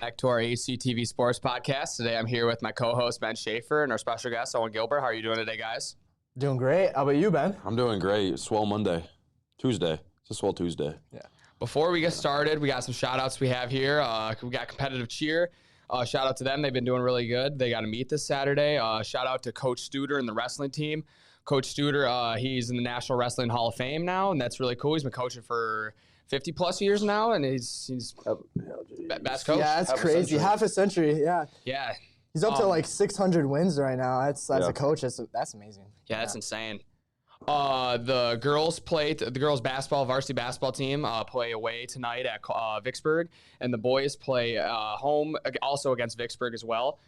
Back to our HCTV Sports Podcast. Today I'm here with my co-host Ben Schaefer and our special guest Owen Gilbert. How are you doing today, guys? Doing great. How about you, Ben? I'm doing great. Swell Monday. Tuesday. It's a swell Tuesday. Yeah. Before we get started, we got some shout-outs we have here. We got Competitive Cheer. Shout out to them. They've been doing really good. They got to meet this Saturday. Shout out to Coach Studer and the wrestling team. Coach Studer, he's in the National Wrestling Hall of Fame now, and that's really cool. He's been coaching for 50-plus years now, and he's best coach. Yeah, that's crazy. Half a century, yeah. Yeah. He's up to like 600 wins right now. That's a coach. That's amazing. Yeah, that's insane. The girls basketball, varsity basketball team play away tonight at Vicksburg, and the boys play home also against Vicksburg as well.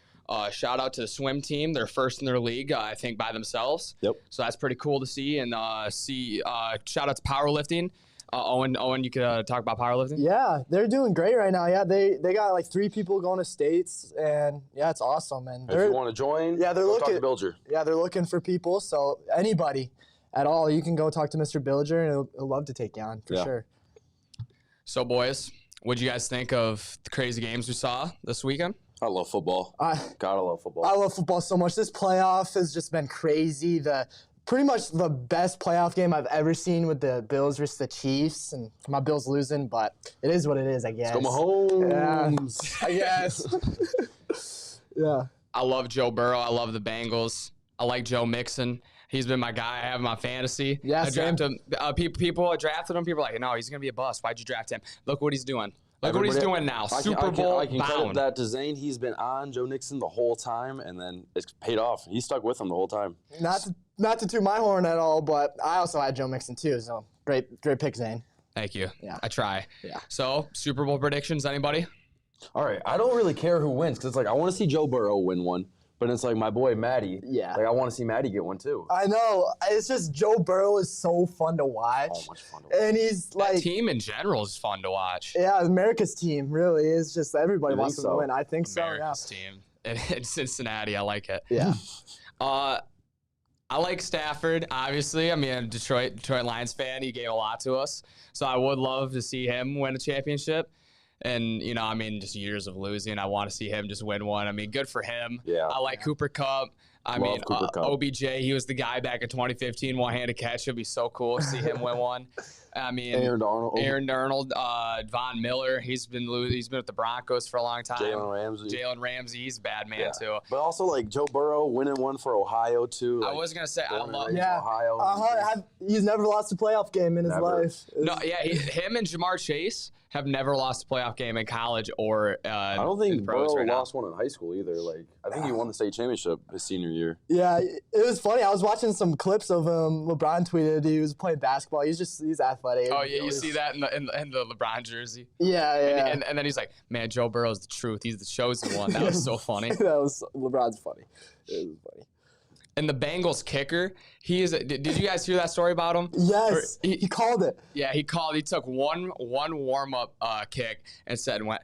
Shout out to the swim team. They're first in their league, I think, by themselves. Yep. So that's pretty cool to see. And shout out to powerlifting. Owen, you could talk about powerlifting? Yeah, they're doing great right now. Yeah, they got like 3 people going to states, and yeah, it's awesome. And if you want to join, they're looking. Talk to Bilger. Yeah, they're looking for people. So anybody at all, you can go talk to Mr. Bilger, and he'll love to take you on for sure. So, boys, what do you guys think of the crazy games we saw this weekend? I love football. Gotta love football. I love football so much. This playoff has just been crazy. Pretty much the best playoff game I've ever seen with the Bills versus the Chiefs, and my Bills losing, but it is what it is, I guess. Let's go Mahomes. Yeah, I guess. Yeah. I love Joe Burrow. I love the Bengals. I like Joe Mixon. He's been my guy. I have him on fantasy. Yeah, I drafted him. People drafted him. People are like, no, he's going to be a bust. Why'd you draft him? Look what he's doing. Look what he's doing now. Super Bowl I can credit that to Zane. He's been on Joe Mixon the whole time, and then it's paid off. He stuck with him the whole time. Not to toot my horn at all, but I also had Joe Mixon too. So great pick, Zane. Thank you. Yeah. I try. Yeah. So Super Bowl predictions, anybody? All right. I don't really care who wins because it's like I want to see Joe Burrow win one, but it's like my boy Matty. Yeah. Like I want to see Matty get one too. I know. It's just Joe Burrow is so fun to watch. So much fun to watch. And he's like, that team in general is fun to watch. Yeah, America's team really is just everybody wants to win. I think America's so. Yeah. Team in Cincinnati. I like it. Yeah. I like Stafford, obviously. I mean, I'm a Detroit Lions fan. He gave a lot to us. So I would love to see him win a championship. And, just years of losing. I want to see him just win one. I mean, good for him. Yeah. I like Cooper Kupp. Cooper Kupp. OBJ, he was the guy back in 2015, one-handed catch. It'd be so cool to see him win one. I mean, Aaron Darnold, Von Miller, he's been with the Broncos for a long time. Jalen Ramsey, he's a bad man too. But also like Joe Burrow winning one for Ohio too. I was gonna say I love Ohio. He's never lost a playoff game in his life. Him and Jamar Chase have never lost a playoff game in college or. I don't think Burrow lost one in high school either. Like I think he won the state championship his senior year. Yeah, it was funny. I was watching some clips of him. LeBron tweeted he was playing babasketball. He's athletic. Oh yeah, you see that in the LeBron jersey. Yeah. And then he's like, man, Joe Burrow's the truth. He's the chosen one. That was so funny. LeBron's funny. It was funny. And the Bengals kicker, did you guys hear that story about him? Yes, he called it. Yeah, he took one warm-up kick and went,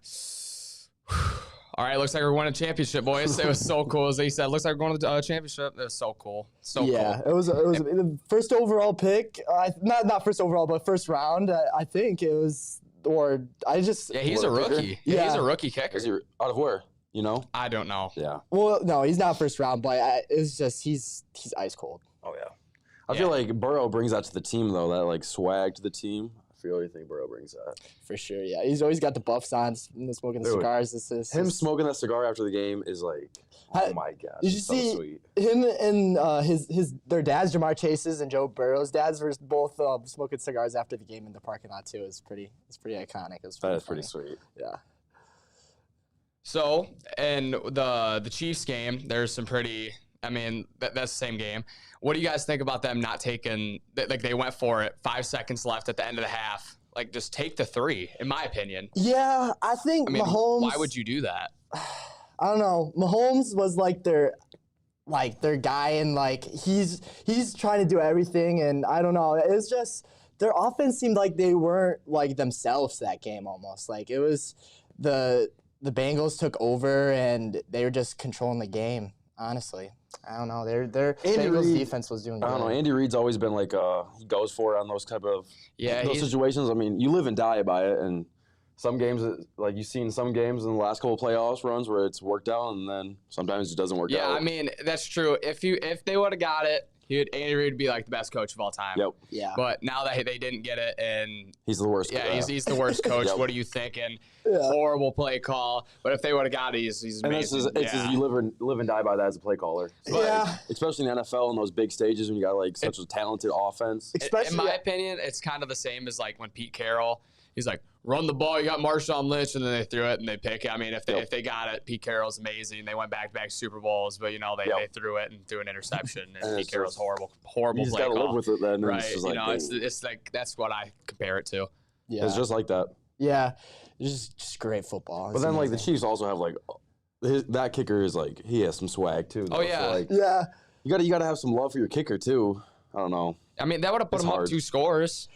all right, looks like we're winning a championship, boys. It was so cool. As he said, looks like we're going to the championship. It was so cool. Cool. It was the first overall pick. Not first overall, but first round. I think it was, Yeah, he's a rookie. Yeah, he's a rookie kicker. Is he out of where? You know? I don't know. Yeah. Well, no, he's not first round, but it's just he's ice cold. Oh yeah. I feel like Burrow brings that to the team though. That like swag to the team. I really think Burrow brings that. For sure, yeah. He's always got the buffs on, smoking the cigars. Him smoking that cigar after the game is like, oh my gosh. Did you see sweet. Him and their dads, Jamar Chase's and Joe Burrow's dads, were both smoking cigars after the game in the parking lot too. It's pretty iconic. That is pretty sweet. Yeah. So, in the Chiefs game, there's some pretty. I mean, that's the same game. What do you guys think about them not taking? Like they went for it. 5 seconds left at the end of the half. Like just take the 3. In my opinion. Yeah, I think Mahomes. Why would you do that? I don't know. Mahomes was like their guy, and like he's trying to do everything, and I don't know. It's just their offense seemed like they weren't like themselves that game almost. Like it was the Bengals took over and they were just controlling the game. Honestly, I don't know. Their Bengals defense was doing good. I don't know. Andy Reid's always been like he goes for it on those type of those situations. I mean, you live and die by it, and some games, like you've seen some games in the last couple of playoffs runs where it's worked out, and then sometimes it doesn't work out. Yeah, I mean, that's true. If they would have got it, Andy Reid would be like the best coach of all time. Yep. Yeah. But now that they didn't get it, and he's the worst. Yeah, he's the worst coach. Yep. What are you thinking? Yeah. Horrible play call. But if they would have got it, he's amazing. And it's just, you live and die by that as a play caller. But yeah. Especially in the NFL and those big stages when you got like such a talented offense. In my opinion, it's kind of the same as like when Pete Carroll. He's like, run the ball. You got Marshawn Lynch, and then they threw it and they pick it. I mean, if they got it, Pete Carroll's amazing. They went back Super Bowls, but they threw it and threw an interception. And Pete Carroll's horrible play call. You just gotta live with it then. Right? It's like that's what I compare it to. Yeah, it's just like that. Yeah, it's just great football. But then like the Chiefs also have like that kicker is like he has some swag too. Oh yeah, so, like, yeah. You gotta have some love for your kicker too. I don't know. I mean, that would have put him up 2 scores.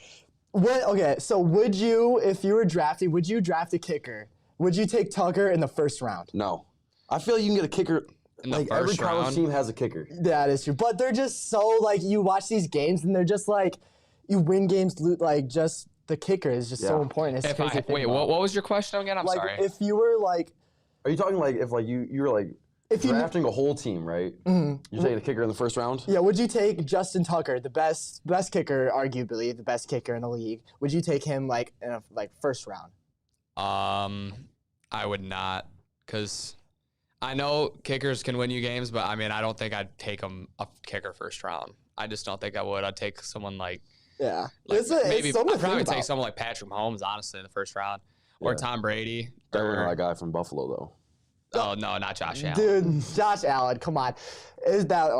Okay, so would you, if you were drafting, would you draft a kicker? Would you take Tucker in the first round? No. I feel like you can get a kicker. In the like first every college round? team has a kicker. That is true. But they're just so, like, you watch these games and they're just like, you win games, like, just the kicker is just so important. It's crazy to think about. What was your question again? I'm sorry. If you were like. Are you talking like if like you were like drafting a whole team, right? Mm-hmm. You're taking a kicker in the first round? Yeah, would you take Justin Tucker, the best kicker, arguably the best kicker in the league? Would you take him like in a first round? I would not, because I know kickers can win you games, but I mean I don't think I'd take him a kicker first round. I just don't think I would. I'd take someone like maybe I'd probably take someone like Patrick Mahomes, honestly, in the first round, or Tom Brady. Or that guy from Buffalo though. Oh, no, not Josh Allen. Dude, Josh Allen, come on. Is that,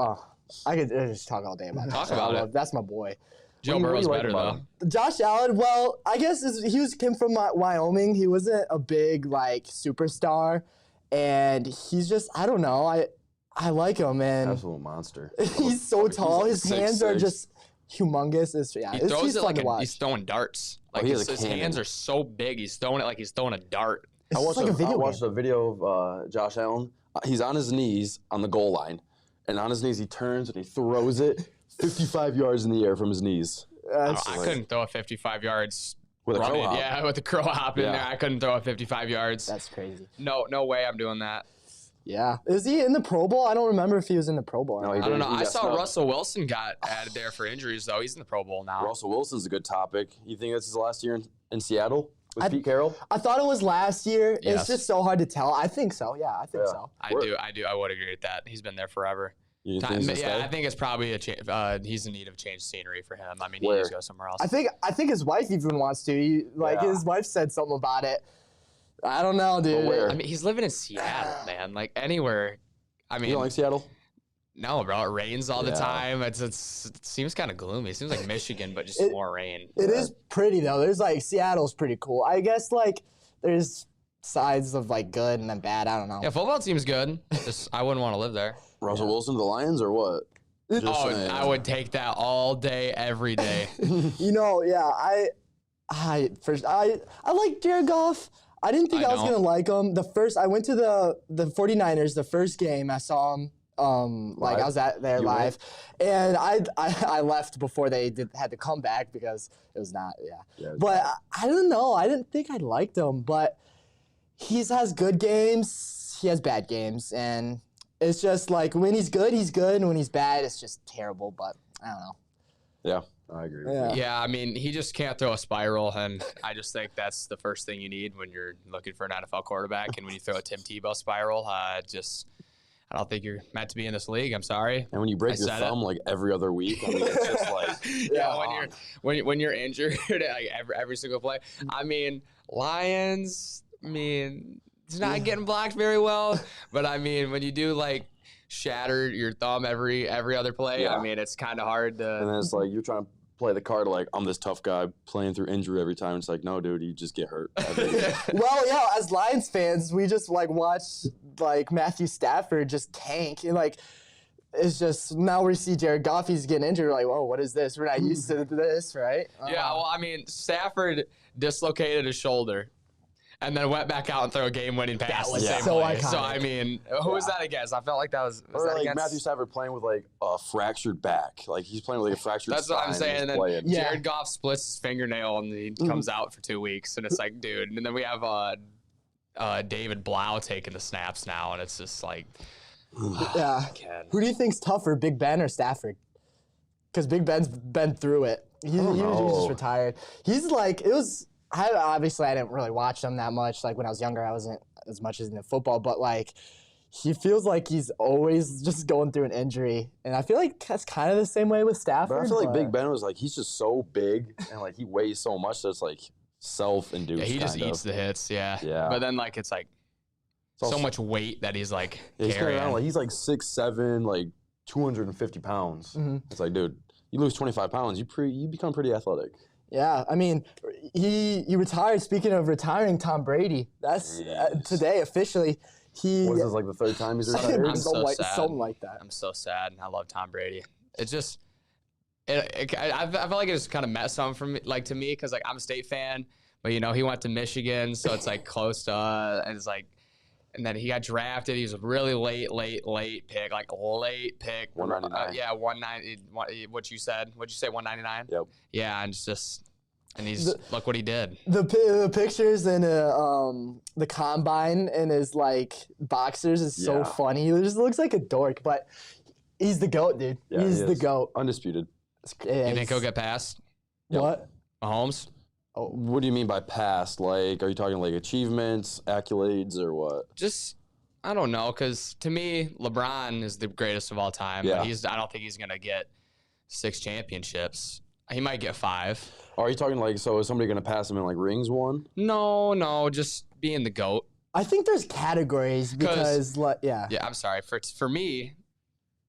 I could just talk all day about Josh Allen. That's my boy. Joe Burrow's better, though. Josh Allen, well, I guess he came from Wyoming. He wasn't a big, like, superstar. And he's just, I don't know. I like him, man. Absolute monster. He's so tall. His hands are just humongous. He's fun to watch. He's throwing darts. Like, his hands are so big. He's throwing it like he's throwing a dart. I watched a video of Josh Allen. He's on his knees on the goal line. And on his knees, he turns and he throws it 55 yards in the air from his knees. I couldn't throw it 55 yards. With a crow hop. Yeah, with the crow hop in there. I couldn't throw it 55 yards. That's crazy. No way I'm doing that. Yeah. Is he in the Pro Bowl? I don't remember if he was in the Pro Bowl. No, I don't know. I saw Russell Wilson got added there for injuries, though. He's in the Pro Bowl now. Russell Wilson's a good topic. You think this is his last year in Seattle? With Pete Carroll? I thought it was last year. Yes. It's just so hard to tell. I think so. Yeah, I think so. I do. I would agree with that. He's been there forever. You think he's I think it's probably he's in need of change of scenery for him. I mean, he needs to go somewhere else. I think his wife even wants to. His wife said something about it. I don't know, dude. I mean, he's living in Seattle, man. Like anywhere. I mean, you don't like Seattle? No, bro. It rains all the time. It seems kind of gloomy. It seems like Michigan, but just more rain. It is pretty though. There's Seattle's pretty cool. I guess there's sides of good and then bad. I don't know. Yeah, football team's good. Just I wouldn't want to live there. Russell Wilson to the Lions or what? I would take that all day, every day. I like Jared Goff. I didn't think I was gonna like him. I went to the 49ers, the first game I saw him. I was there live, and I left before they had to come back because it was not. But I don't know. I didn't think I liked him, but he has good games. He has bad games, and it's just when he's good, and when he's bad, it's just terrible. But I don't know. Yeah. I agree with you. Yeah, I mean, he just can't throw a spiral, and I just think that's the first thing you need when you're looking for an NFL quarterback. And when you throw a Tim Tebow spiral, I don't think you're meant to be in this league. I'm sorry. And when you break your thumb every other week, I mean, it's just when you're injured every single play. I mean, Lions. I mean, it's not getting blocked very well, but I mean, when you do shatter your thumb every other play, I mean, it's kind of hard to. And then it's you're trying to play the card I'm this tough guy playing through injury every time. It's no, dude, you just get hurt. Well, yeah, as Lions fans, we just watch Matthew Stafford just tank. And, it's just now we see Jared Goff, he's getting injured. We're whoa, what is this? We're not used to this, right? Yeah, well, I mean, Stafford dislocated his shoulder. and then went back out and threw a game-winning pass the same so way. iconic. So, I mean, who was that against? I felt like that was or that like against? Matthew Stafford playing with like a fractured back. Like he's playing with like a fractured That's what I'm spine saying. And and then he's playing. Jared Goff splits his fingernail and he comes out for 2 weeks. And it's like, dude. And then we have David Blau taking the snaps now. And it's just like, Yeah. Who do you think's tougher, Big Ben or Stafford? Because Big Ben's been through it. He was just retired. He's like, obviously I didn't really watch him that much. Like when I was younger, I wasn't as much as into football, but like he feels like he's always just going through an injury. And I feel like that's kind of the same way with Stafford. But I feel like Big Ben was like, he's just so big and like he weighs so much that it's like self-induced. yeah, he just eats the hits. Yeah. Yeah. But then like, it's like so much weight that he's like he's carrying. around, like, he's like 6'7", like 250 pounds. It's like, dude, you lose 25 pounds, you become pretty athletic. Yeah, I mean, he retired. Speaking of retiring, Tom Brady. That's today officially. Was this like the third time he's retired? I'm so sad. Something like that. I'm so sad. I love Tom Brady. It's just, I feel like it just kind of met something from like to me because like I'm a State fan, but you know he went to Michigan, so it's like close to and it's like, and then he got drafted. He was a really late pick, like late pick. 199. Yeah, 190. What you said? What'd you say? 199. Yep. Yeah, and it's just. And look what he did. The pictures in the combine and his like boxers is so funny. He just looks like a dork, but he's the GOAT, dude. Yeah, he's the GOAT. Undisputed. Yeah, You think he'll get past what? Mahomes? Oh, What do you mean by past? Like, are you talking like achievements, accolades, or what? Just I don't know, because to me, LeBron is the greatest of all time. Yeah. But I don't think he's gonna get 6 championships. He might get 5. Are you talking like, so is somebody going to pass him in like rings won? No, just being the GOAT. I think there's categories because Yeah, I'm sorry. For me,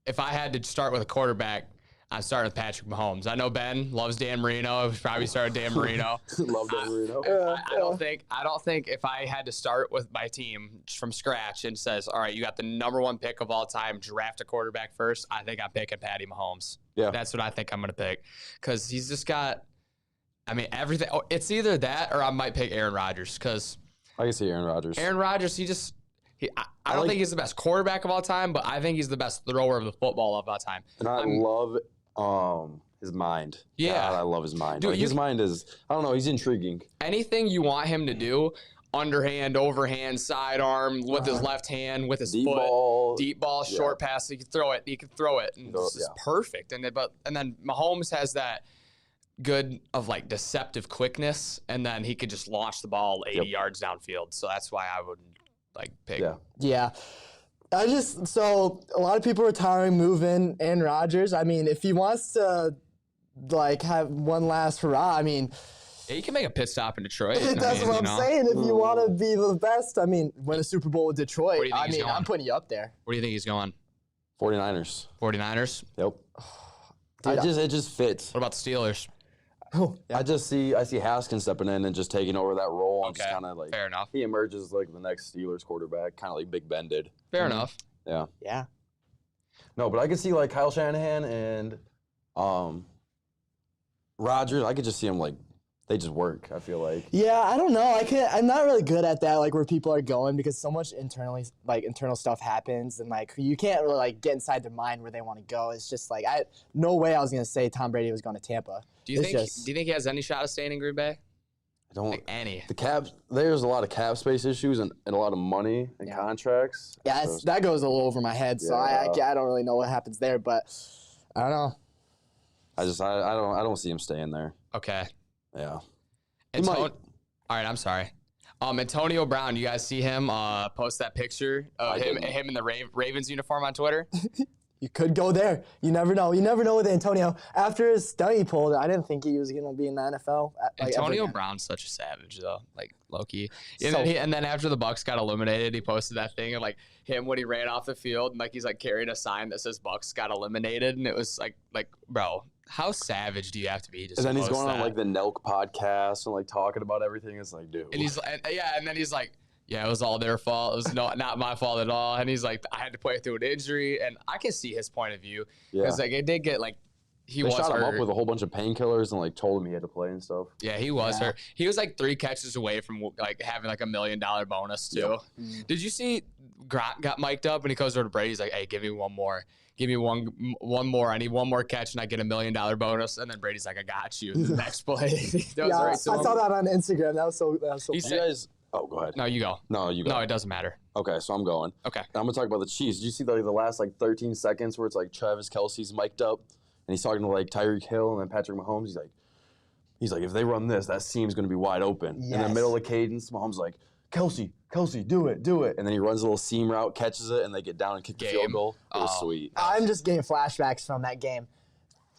if I had to start with a quarterback, I'm starting with Patrick Mahomes. I know Ben loves Dan Marino. He probably started Dan Marino. Love Dan Marino. I don't think if I had to start with my team from scratch and says, all right, you got the #1 pick of all time, draft a quarterback first, I think I'm picking Patty Mahomes. Yeah. That's what I think I'm going to pick. Because he's just got, I mean, everything. Oh, it's either that or I might pick Aaron Rodgers. Because I can see Aaron Rodgers. Aaron Rodgers, I don't think he's the best quarterback of all time, but I think he's the best thrower of the football of all time. And I love his mind. Yeah. God, I love his mind. Dude, Like, his mind is, I don't know, he's intriguing. Anything you want him to do, underhand, overhand, sidearm, with his left hand, with his foot, deep ball, short pass, he can throw it. And it's just perfect. And then Mahomes has that good of like deceptive quickness, and then he could just launch the ball 80 yards downfield. So that's why I would like pick. Yeah. So a lot of people retiring, moving, Aaron Rodgers. I mean, if he wants to like have one last hurrah, I mean, yeah, you can make a pit stop in Detroit. That's what I'm saying. If you want to be the best, I mean, win a Super Bowl with Detroit. I mean, I'm putting you up there. Where do you think he's going? 49ers. 49ers? Yep. It just fits. What about the Steelers? Oh, yeah. I see Haskins stepping in and just taking over that role and just kind of like fair enough. He emerges like the next Steelers quarterback, kind of like Big Ben did. Fair enough. Yeah. Yeah. No, but I could see like Kyle Shanahan and Rodgers. I could just see them like they just work. I feel like. Yeah, I don't know. I'm not really good at that, like where people are going, because so much internal stuff happens, and like you can't really like get inside their mind where they want to go. It's just like no way I was gonna say Tom Brady was going to Tampa. Do you think he has any shot of staying in Green Bay? I don't think any. The cap. There's a lot of cap space issues and a lot of money and contracts. Yeah, that goes a little over my head. So I don't really know what happens there, but I don't know. I don't see him staying there. Okay. Yeah. All right, I'm sorry. Antonio Brown, you guys see him post that picture of him in the Ravens uniform on Twitter? You could go there. You never know. You never know with Antonio. After his study poll, I didn't think he was going to be in the NFL. Antonio Brown's such a savage, though, like low-key. And then after the Bucs got eliminated, he posted that thing of like him when he ran off the field, and like he's like carrying a sign that says Bucs got eliminated, and it was like bro, how savage do you have to be? And then he's going on like the Nelk podcast and like talking about everything. It's like, dude. And and then he's like, yeah, it was all their fault. It was not my fault at all. And he's like, I had to play through an injury, and I can see his point of view because like it did get like He they was shot him hurt. up with a whole bunch of painkillers and like told him he had to play and stuff. Yeah, he was hurt. He was like 3 catches away from like having like $1 million bonus too. Yep. Did you see Grant got mic'd up and he goes over to Brady? He's like, "Hey, give me one more. Give me one more. I need one more catch and I get $1 million bonus." And then Brady's like, "I got you." The next play, I saw that on Instagram. That was so. You guys. Oh, go ahead. No, you go. No, you go. No, it doesn't matter. Okay, so I'm going. Okay. And I'm gonna talk about the Chiefs. Did you see the last like 13 seconds where it's like Travis Kelce's mic'd up and he's talking to like Tyreek Hill and then Patrick Mahomes? He's like, if they run this, that seam's gonna be wide open. Yes. In the middle of cadence, Mahomes like, Kelce, do it. And then he runs a little seam route, catches it, and they get down and kick the field goal. It was sweet. I'm just getting flashbacks from that game.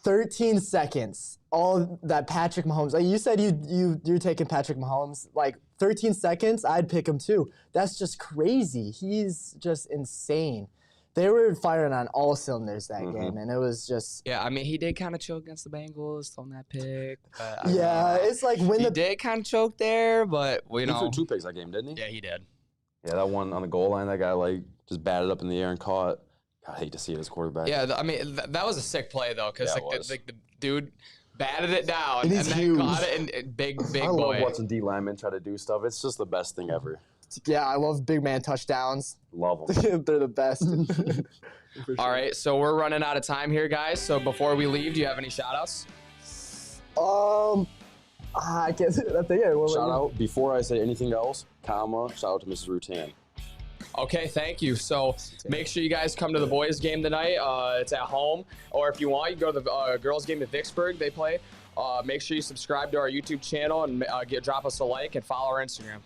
13 seconds. All that Patrick Mahomes. Like you said, you're taking Patrick Mahomes. Like 13 seconds, I'd pick him too. That's just crazy. He's just insane. They were firing on all cylinders that game, and it was just. Yeah, I mean, he did kind of choke against the Bengals on that pick. Yeah, it's like when he did kind of choke there, but he threw 2 picks that game, didn't he? Yeah, he did. Yeah, that one on the goal line, that guy like just batted up in the air and caught. I hate to see it as quarterback. Yeah, I mean that was a sick play though, because the dude batted it down and then caught it and big boy. I love watching D linemen try to do stuff. It's just the best thing ever. Yeah, I love big man touchdowns. Love them. They're the best. Sure. All right, so we're running out of time here, guys. So before we leave, do you have any shout-outs? I can't say that thing. Shout out, before I say anything else, shout out to Mrs. Rutan. Okay, thank you. So make sure you guys come to the boys' game tonight. It's at home. Or if you want, you can go to the girls' game at Vicksburg. They play. Make sure you subscribe to our YouTube channel and drop us a like and follow our Instagram.